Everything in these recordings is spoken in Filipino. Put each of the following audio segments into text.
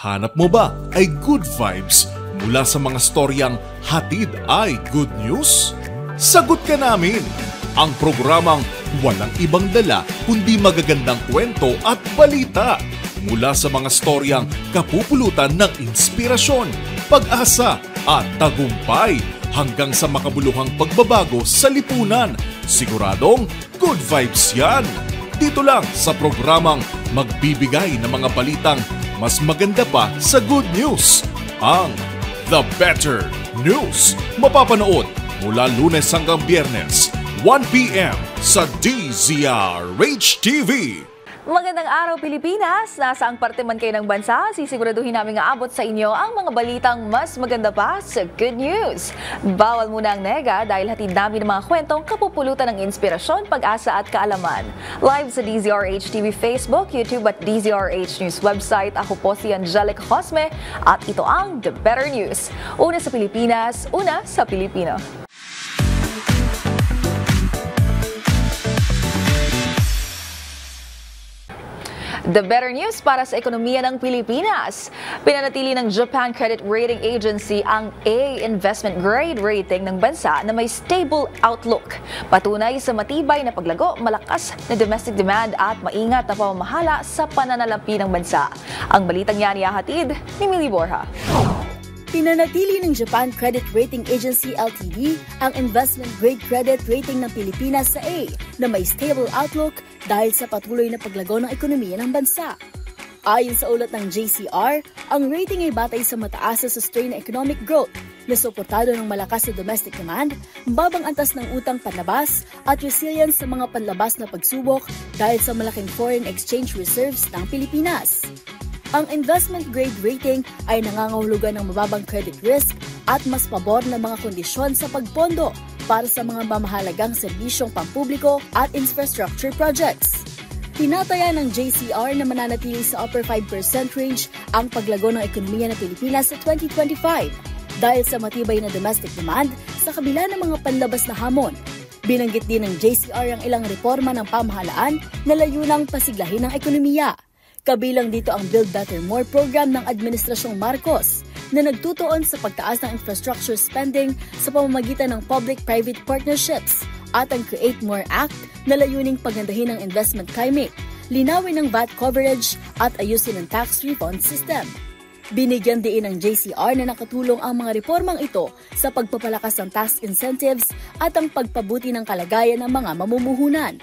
Hanap mo ba ay good vibes mula sa mga storyang hatid ay good news? Sagot ka namin! Ang programang walang ibang dala kundi magagandang kwento at balita mula sa mga storyang kapupulutan ng inspirasyon, pag-asa at tagumpay hanggang sa makabuluhang pagbabago sa lipunan. Siguradong good vibes yan! Dito lang sa programang magbibigay ng mga balitang mas maganda pa sa good news. Ang The Better News. Mapapanood mula Lunes hanggang Biyernes, 1 p.m. sa DZRH TV. Magandang araw Pilipinas! Nasa ang parte man kayo ng bansa, sisiguraduhin namin aabot sa inyo ang mga balitang mas maganda pa sa good news. Bawal muna ang nega dahil hatid namin ng mga kwentong kapupulutan ng inspirasyon, pag-asa at kaalaman. Live sa DZRH TV Facebook, YouTube at DZRH News website, ako po si Angelica Cosme at ito ang The Better News. Una sa Pilipinas, una sa Pilipino. The better news para sa ekonomiya ng Pilipinas. Pinanatili ng Japan Credit Rating Agency ang A investment grade rating ng bansa na may stable outlook. Patunay sa matibay na paglago, malakas na domestic demand at maingat na pamamahala sa pananalapi ng bansa. Ang balitang yan ihahatid ni Millie Borja. Pinanatili ng Japan Credit Rating Agency Ltd ang investment grade credit rating ng Pilipinas sa A na may stable outlook dahil sa patuloy na paglago ng ekonomiya ng bansa. Ayon sa ulat ng JCR, ang rating ay batay sa mataas na sustained economic growth na suportado ng malakas na domestic demand, babang antas ng utang panlabas at resilience sa mga panlabas na pagsubok dahil sa malaking foreign exchange reserves ng Pilipinas. Ang investment grade rating ay nangangahulugan ng mababang credit risk at mas pabor na mga kondisyon sa pagpondo para sa mga mamahalagang serbisyong pampubliko at infrastructure projects. Tinataya ng JCR na mananatili sa upper 5% range ang paglago ng ekonomiya ng Pilipinas sa 2025 dahil sa matibay na domestic demand sa kabila ng mga panlabas na hamon. Binanggit din ng JCR ang ilang reforma ng pamahalaan na layunang pasiglahin ang ekonomiya. Kabilang dito ang Build Better More program ng Administrasyong Marcos na nagtutuon sa pagtaas ng infrastructure spending sa pamamagitan ng public-private partnerships at ang Create More Act na layuning pagandahin ang investment climate, linawin ng VAT coverage at ayusin ang tax refund system. Binigyan din ng JCR na nakatulong ang mga reformang ito sa pagpapalakas ng tax incentives at ang pagpabuti ng kalagayan ng mga mamumuhunan.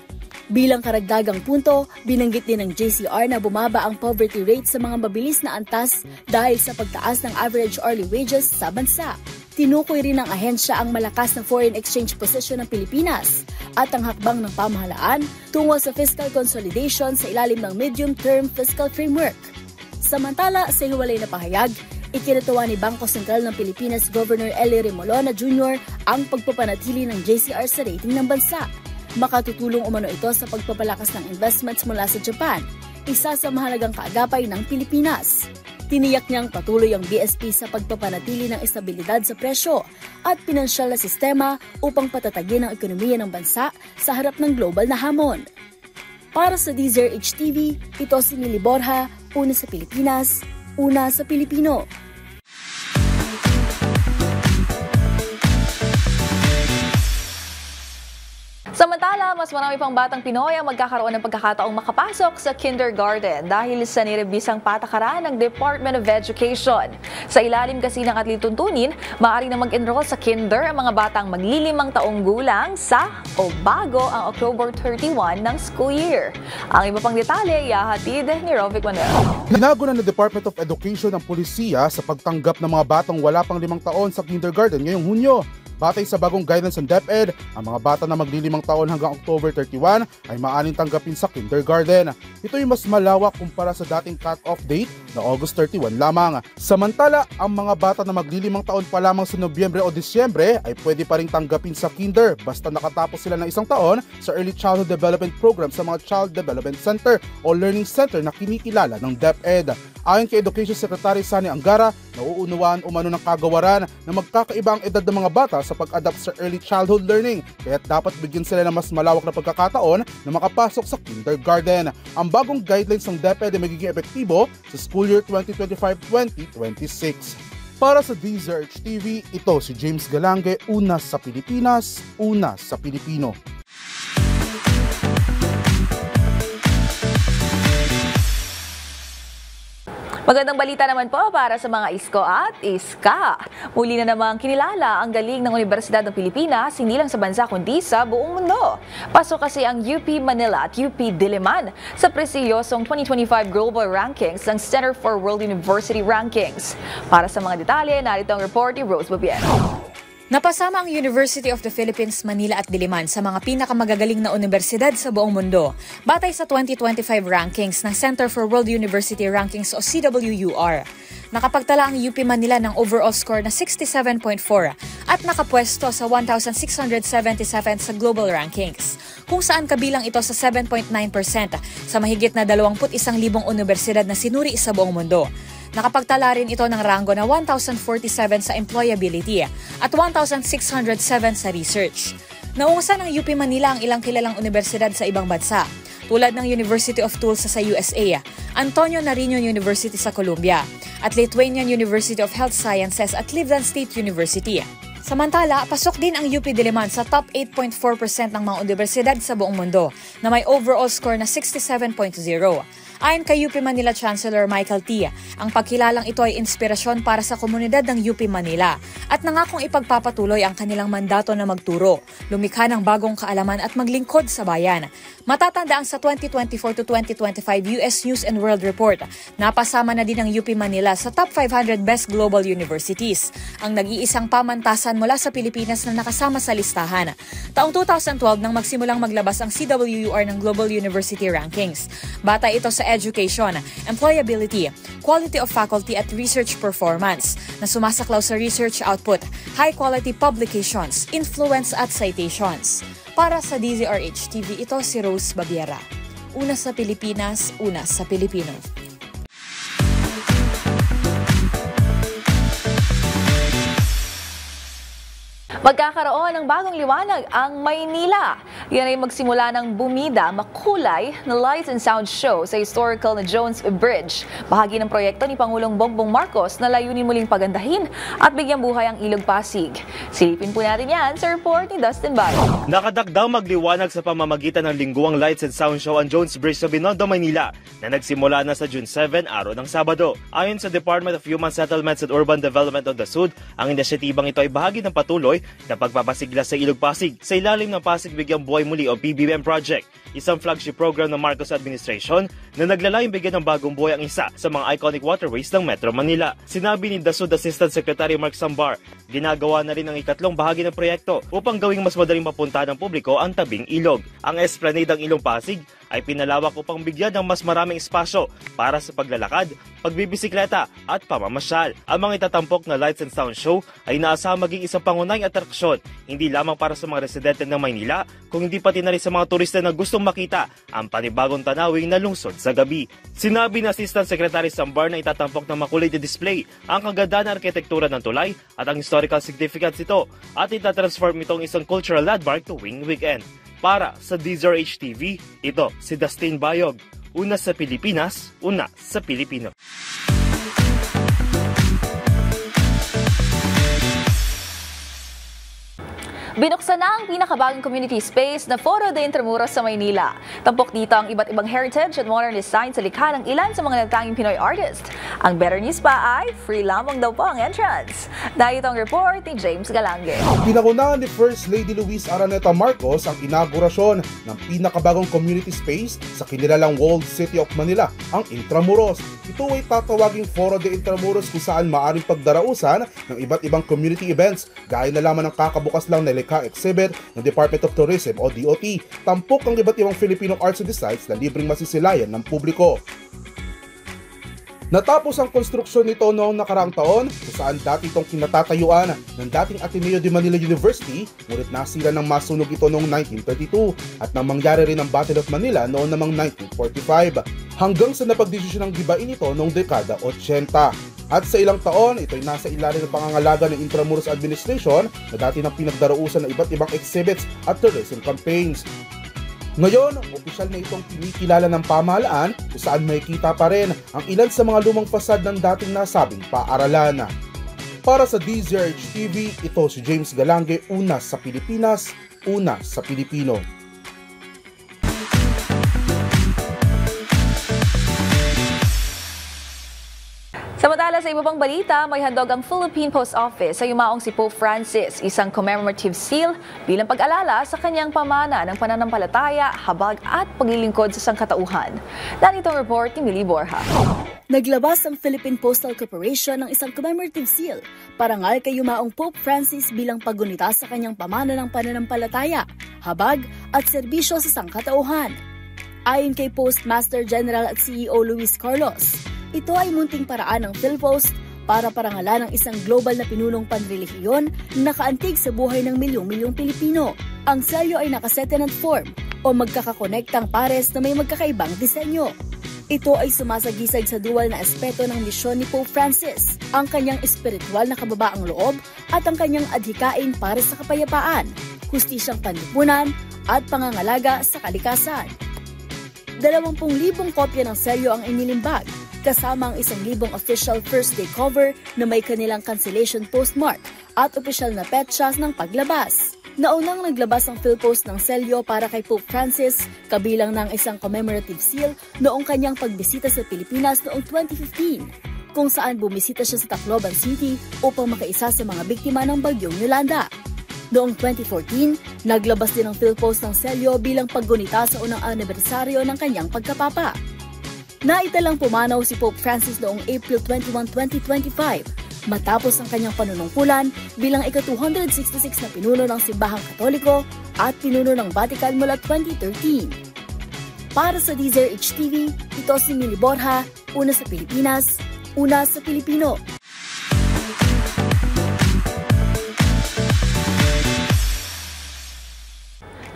Bilang karagdagang punto, binanggit din ng JCR na bumaba ang poverty rate sa mga mabilis na antas dahil sa pagtaas ng average hourly wages sa bansa. Tinukoy rin ng ahensya ang malakas na foreign exchange position ng Pilipinas at ang hakbang ng pamahalaan tungo sa fiscal consolidation sa ilalim ng medium-term fiscal framework. Samantala, sa hiwalay na pahayag, ikinatuwa ni Bangko Sentral ng Pilipinas Governor Eli Remolona Jr. ang pagpapanatili ng JCR sa rating ng bansa. Makatutulong umano ito sa pagpapalakas ng investments mula sa Japan, isa sa mahalagang kaagapay ng Pilipinas. Tiniyak niyang patuloy ang BSP sa pagpapanatili ng estabilidad sa presyo at pinansyal na sistema upang patatagin ang ekonomiya ng bansa sa harap ng global na hamon. Para sa DZRH TV, ito si Millie Borja, una sa Pilipinas, una sa Pilipino. Samantala, mas marami pang batang Pinoy ang magkakaroon ng pagkakataong makapasok sa kindergarten dahil sa nirebisang patakaran ng Department of Education. Sa ilalim kasi ng ating tuntunin, maaari na mag-enroll sa kinder ang mga batang maglilimang taong gulang sa o bago ang October 31 ng school year. Ang iba pang detalye, ihahatid ni Rovic Manuel. Hinago na ng Department of Education ang pulisiya sa pagtanggap ng mga batang wala pang 5 taon sa kindergarten ngayong Hunyo. Batay sa bagong guidance ng DepEd, ang mga bata na maglilimang taon hanggang October 31 ay maaaring tanggapin sa kindergarten. Ito ay mas malawak kumpara sa dating cut-off date na August 31 lamang. Samantala, ang mga bata na maglilimang taon pa lamang sa Nobyembre o Disyembre ay pwede pa rin tanggapin sa kinder basta nakatapos sila ng 1 taon sa Early Childhood Development Program sa mga Child Development Center o Learning Center na kinikilala ng DepEd. Ayon kay Education Secretary Sani Angara, nauunawaan umano ng kagawaran na magkakaiba ang edad ng mga bata sa sa pag-adapt sa early childhood learning, kaya dapat bigyan sila ng mas malawak na pagkakataon na makapasok sa kindergarten. Ang bagong guidelines ng DepEd ay magiging epektibo sa school year 2025-2026. Para sa DZRH TV, ito si James Galange, una sa Pilipinas, una sa Pilipino. Magandang balita naman po para sa mga isko at iska. Muli na namang kinilala ang galing ng Universidad ng Pilipinas, hindi lang sa bansa kundi sa buong mundo. Pasok kasi ang UP Manila at UP Diliman sa prestiyosong 2025 Global Rankings ng Center for World University Rankings. Para sa mga detalye, narito ang report ni Rose Babiero. Napasama ang University of the Philippines, Manila at Diliman sa mga pinakamagagaling na universidad sa buong mundo, batay sa 2025 rankings ng Center for World University Rankings o CWUR. Nakapagtala ang UP Manila ng overall score na 67.4 at nakapwesto sa 1,677 sa global rankings, kung saan kabilang ito sa 7.9% sa mahigit na 21,000 universidad na sinuri sa buong mundo. Nakapagtala rin ito ng rango na 1,047 sa employability at 1,607 sa research. Naungusan ng UP Manila ang ilang kilalang universidad sa ibang bansa, tulad ng University of Tulsa sa USA, Antonio Nariño University sa Colombia, at Lithuanian University of Health Sciences at Cleveland State University. Samantala, pasok din ang UP Diliman sa top 8.4% ng mga universidad sa buong mundo na may overall score na 67.0. Ayon kay UP Manila Chancellor Michael T., ang pagkilalang ito ay inspirasyon para sa komunidad ng UP Manila at nangakong ipagpapatuloy ang kanilang mandato na magturo, lumikha ng bagong kaalaman at maglingkod sa bayan. Matatanda ang sa 2024 to 2025 US News and World Report, napasama na din ang UP Manila sa top 500 best global universities, ang nag-iisang pamantasan mula sa Pilipinas na nakasama sa listahan. Taong 2012 nang magsimulang maglabas ang CWUR ng Global University Rankings. Bata ito sa education, employability, quality of faculty at research performance na sumasaklaw sa research output, high-quality publications, influence at citations. Para sa DZRH TV, ito si Rose Babiera. Una sa Pilipinas, una sa Pilipino. Magkakaroon ng bagong liwanag ang Maynila. Yan ay magsimula ng bumida, makulay na lights and sound show sa historical na Jones Bridge. Bahagi ng proyekto ni Pangulong Bongbong Marcos na layunin muling pagandahin at bigyang buhay ang Ilog Pasig. Silipin po natin yan sa report ni Dustin Bayo. Nakadakdang magliwanag sa pamamagitan ng lingguang lights and sound show ang Jones Bridge sa Binondo, Maynila na nagsimula na sa June 7, araw ng Sabado. Ayon sa Department of Human Settlements and Urban Development of the Sud, ang inisyatibang ito ay bahagi ng patuloy na pagpapasigla sa Ilog Pasig sa ilalim ng Pasig Bigyang Buhay Muli o PBBM project, isang flagship program ng Marcos administration na naglalayong bigyan ng bagong buhay ang isa sa mga iconic waterways ng Metro Manila. Sinabi ni DASUD Assistant Secretary Mark Sambar, ginagawa na rin ang ikatlong bahagi ng proyekto upang gawing mas madaling mapunta ng publiko ang tabing ilog. Ang esplanade ng Ilog Pasig ay pinalawak upang bigyan ng mas maraming espasyo para sa paglalakad, pagbibisikleta at pamamasyal. Ang mga itatampok na lights and sound show ay inaasahang maging isang pangunahing atraksyon, hindi lamang para sa mga residente ng Maynila, kung hindi pati na rin sa mga turista na gustong makita ang panibagong tanawing na lungsod sa gabi. Sinabi ng Assistant Secretary Sambar na itatampok ng makulay na display ang kagandahan ng arkitektura ng tulay at ang historical significance nito at itatransform itong isang cultural landmark tuwing weekend. Para sa DZRH TV, ito si Dustin Bayog. Una sa Pilipinas, una sa Pilipino. Binuksan na ang pinakabagong community space na Foro de Intramuros sa Maynila. Tampok dito ang iba't ibang heritage at modern design sa likha ng ilan sa mga nagtanging Pinoy artist. Ang better news pa ay free lamang daw po ang entrance. Dahil itong report ni James Galange. Pinagunahan ni First Lady Luis Araneta Marcos ang inaugurasyon ng pinakabagong community space sa kinilalang walled city of Manila, ang Intramuros. Ito ay tatawaging Foro de Intramuros kung saan maaaring pagdarausan ng iba't ibang community events gaya na lamang ng kakabukas lang na likha exhibit ng Department of Tourism o DOT. Tampok ang iba't ibang Filipino arts and designs na libreng masisilayan ng publiko. Natapos ang konstruksyon nito noong nakaraang taon kung saan dati itong kinatatayuan ng dating Ateneo de Manila University, ngunit nasira ng masunog ito noong 1932 at nang mangyari rin ang Battle of Manila noong namang 1945 hanggang sa napagdesisyon ng gibain ito noong dekada 80. At sa ilang taon, ito'y nasa ilalim ng pangangalaga ng Intramuros Administration na dati nang pinagdarausan ng iba't ibang exhibits at tourism campaigns. Ngayon, opisyal na itong pinikilala ng pamahalaan kung saan makikita pa rin ang ilan sa mga lumang fasad ng dating nasabing paaralan. Para sa DZRH TV, ito si James Galange, una sa Pilipinas, una sa Pilipino. Samantala sa iba pang balita, may handog ang Philippine Post Office sa yumaong si Pope Francis, isang commemorative seal bilang pag-alala sa kanyang pamana ng pananampalataya, habag at paglilingkod sa sangkatauhan. Narito ang report ni Millie Borja. Naglabas ang Philippine Postal Corporation ng isang commemorative seal parangal kay yumaong Pope Francis bilang paggunita sa kanyang pamana ng pananampalataya, habag at serbisyo sa sangkatauhan. Ayon kay Postmaster General at CEO Luis Carlos, ito ay munting paraan ng PhilPost para parangalan ng isang global na pinunong panrelihiyon na nakaantig sa buhay ng milyong-milyong Pilipino. Ang selyo ay naka-setenant form o magkakakonektang pares na may magkakaibang disenyo. Ito ay sumasagisag sa dual na aspeto ng misyon ni Pope Francis, ang kanyang espiritual na kababaang loob at ang kanyang adhikain para sa kapayapaan, hustisyang panlipunan at pangangalaga sa kalikasan. 20,000 kopya ng selyo ang inilimbag, kasama ang 1,000 official first day cover na may kanilang cancellation postmark at opisyal na petsa ng paglabas. Naunang naglabas ang PhilPost ng selyo para kay Pope Francis, kabilang ng isang commemorative seal noong kanyang pagbisita sa Pilipinas noong 2015, kung saan bumisita siya sa Tacloban City upang makaisa sa mga biktima ng bagyong Yolanda. Noong 2014, naglabas din ang PhilPost ng selyo bilang paggunita sa unang anibersaryo ng kanyang pagkapapa. Naitalang pumanaw si Pope Francis noong April 21, 2025, matapos ang kanyang panunungkulan bilang ika-266 na pinuno ng Simbahang Katoliko at pinuno ng Vatican mula 2013. Para sa DZRH TV, ito si Millie Borja, una sa Pilipinas, una sa Pilipino.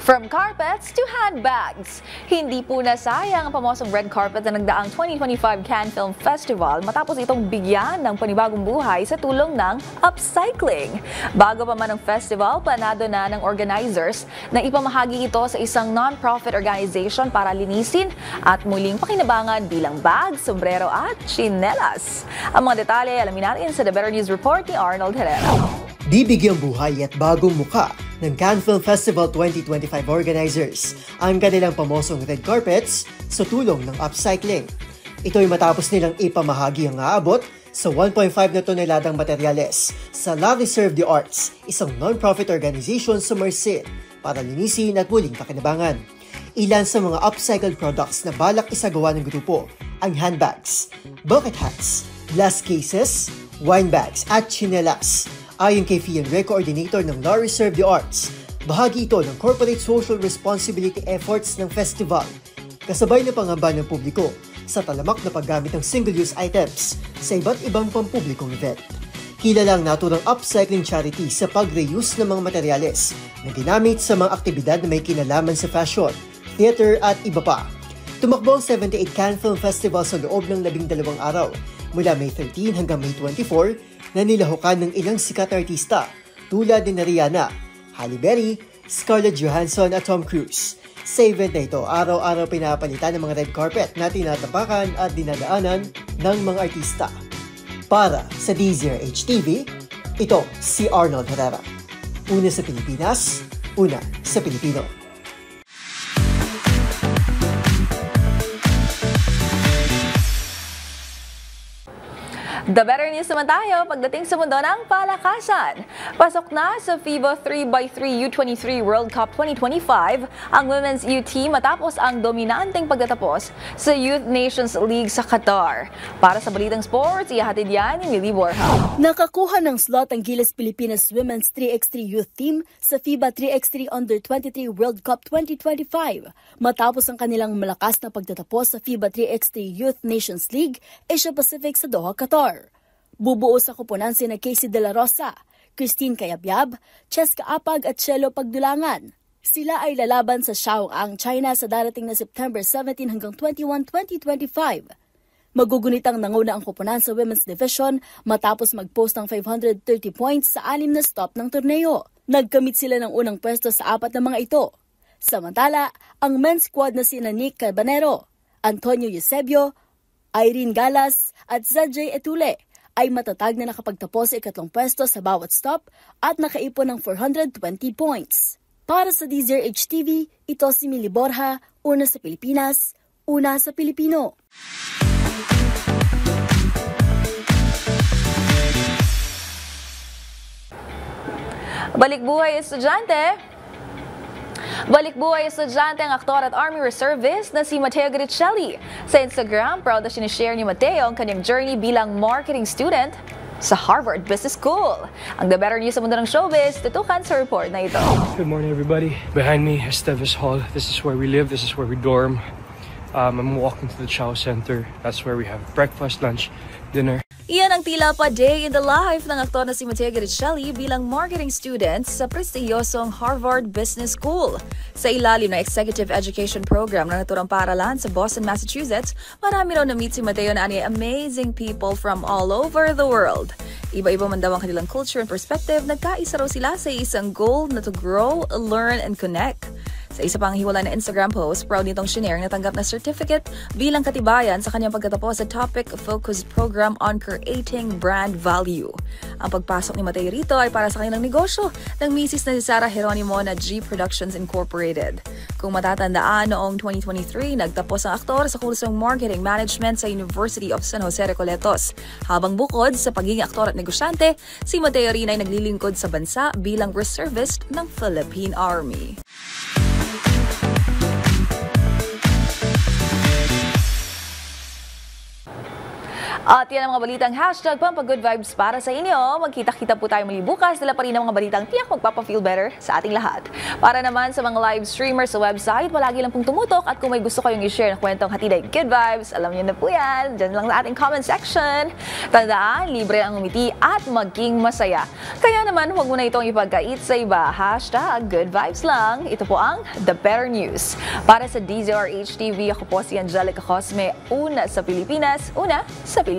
From carpets to handbags, hindi po nasayang ang pamosong red carpet na nagdaang 2025 Cannes Film Festival matapos itong bigyan ng panibagong buhay sa tulong ng upcycling. Bago pa man ang festival, planado na ng organizers na ipamahagi ito sa isang non-profit organization para linisin at muling pakinabangan bilang bag, sombrero at chinelas. Ang mga detalye alamin natin sa The Better News Report ni Arnold Herrera. Bibigyang buhay at bagong muka ng Cannes Film Festival 2025 organizers ang kanilang pamosong red carpets sa tulong ng upcycling. Ito ay matapos nilang ipamahagi ang aabot sa 1.5 na toneladang materyales sa La Reserve de Arts, isang non-profit organization sa Marseille para linisin at muling pakinabangan. Ilan sa mga upcycled products na balak isagawa ng grupo ang handbags, bucket hats, glass cases, wine bags at chinelas. Ayon kay FIANRE coordinator ng La Reserve de Arts, bahagi ito ng corporate social responsibility efforts ng festival, kasabay na pangamba ng publiko sa talamak na paggamit ng single-use items sa iba't ibang pampublikong event. Kilalang naturang upcycling charity sa pag-reuse ng mga materyales na ginamit sa mga aktibidad na may kinalaman sa fashion, theater at iba pa. Tumakbo ang 78 Cannes Film Festival sa loob ng 12 araw mula May 13 hanggang May 24 na nilahukan ng ilang sikat na artista tulad ni Rihanna, Halle Berry, Scarlett Johansson at Tom Cruise. Sa event na ito, araw-araw pinapalitan ng mga red carpet na tinatapakan at dinadaanan ng mga artista. Para sa DZRH TV, ito si Arnold Herrera. Una sa Pilipinas, una sa Pilipino. The Better News naman tayo pagdating sa mundo ng palakasan. Pasok na sa FIBA 3x3 U23 World Cup 2025 ang Women's U team matapos ang dominanteng pagtatapos sa Youth Nations League sa Qatar. Para sa Balitang Sports, ihahatid yan ni Millie Borja. Nakakuha ng slot ang Gilas Pilipinas Women's 3x3 Youth Team sa FIBA 3x3 Under-23 World Cup 2025 matapos ang kanilang malakas na pagtatapos sa FIBA 3x3 Youth Nations League Asia Pacific sa Doha, Qatar. Bubuo sa koponan sina Casey De La Rosa, Christine Cayabyab, Cheska Apag at Chelo Pagdulangan. Sila ay lalaban sa Shao'ang, China sa darating na September 17 hanggang 21, 2025. Magugunitang nanguna ang koponan sa Women's Division matapos mag-post ng 530 points sa 6 na stop ng torneo. Nagkamit sila ng unang pwesto sa 4 na mga ito. Samantala, ang men's squad na sina Nick Cabanero, Antonio Eusebio, Irene Galas at ZJ Etule ay matatag na nakapagtapos sa 2 pwesto sa bawat stop at nakaipon ng 420 points. Para sa DZRH TV, ito si Mili Borja, una sa Pilipinas, una sa Pilipino. Balikbuhay estudyante ang aktor at Army Reservist na si Mateo Gritchelli. Sa Instagram, proud na sinishare ni Mateo ang kanyang journey bilang marketing student sa Harvard Business School. Ang The Better News sa mundo ng showbiz, tutukan sa report na ito. Good morning, everybody. Behind me is Tevis Hall. This is where we live. This is where we dorm. I'm walking to the Chow Center. That's where we have breakfast, lunch, dinner. Iyan ang tila pa day in the life ng aktor na si Mateo Gritchelli bilang marketing student sa prestiyosong Harvard Business School. Sa ilalim ng Executive Education Program na naturang paaralan sa Boston, Massachusetts, marami raw na-meet si Mateo na amazing people from all over the world. Iba-iba man daw ang kanilang culture and perspective, nagkaisa raw sila sa isang goal na to grow, learn, and connect. Sa isa pang hiwalay na Instagram post, proud nitong shinare na tanggap na certificate bilang katibayan sa kanyang pagkatapos sa topic-focused program on creating brand value. Ang pagpasok ni Mateo rito ay para sa kanilang negosyo ng misis na si Sarah Geronimo na G Productions Incorporated. Kung matatandaan, noong 2023, nagtapos ang aktor sa kursong Marketing Management sa University of San Jose Recoletos. Habang bukod sa pagiging aktor at negosyante, si Mateo rin ay naglilingkod sa bansa bilang reservist ng Philippine Army. At yan ang mga balitang hashtag Pampagood Vibes para sa inyo. Magkita-kita po tayo muli bukas. Dala pa rin ang mga balitang tiyak magpapa-feel better sa ating lahat. Para naman sa mga live streamers sa website, palagi lang pong tumutok. At kung may gusto kayong i-share na kwentong hatid ay Good Vibes, alam niyo na po yan. Diyan lang sa ating comment section. Tandaan, libre ang umiti at maging masaya. Kaya naman, huwag mo na itong ipagkait sa iba. Hashtag Good Vibes lang. Ito po ang The Better News. Para sa DZRH TV, ako po si Angelica Cosme. Una sa Pilipinas, una sa Pilipino.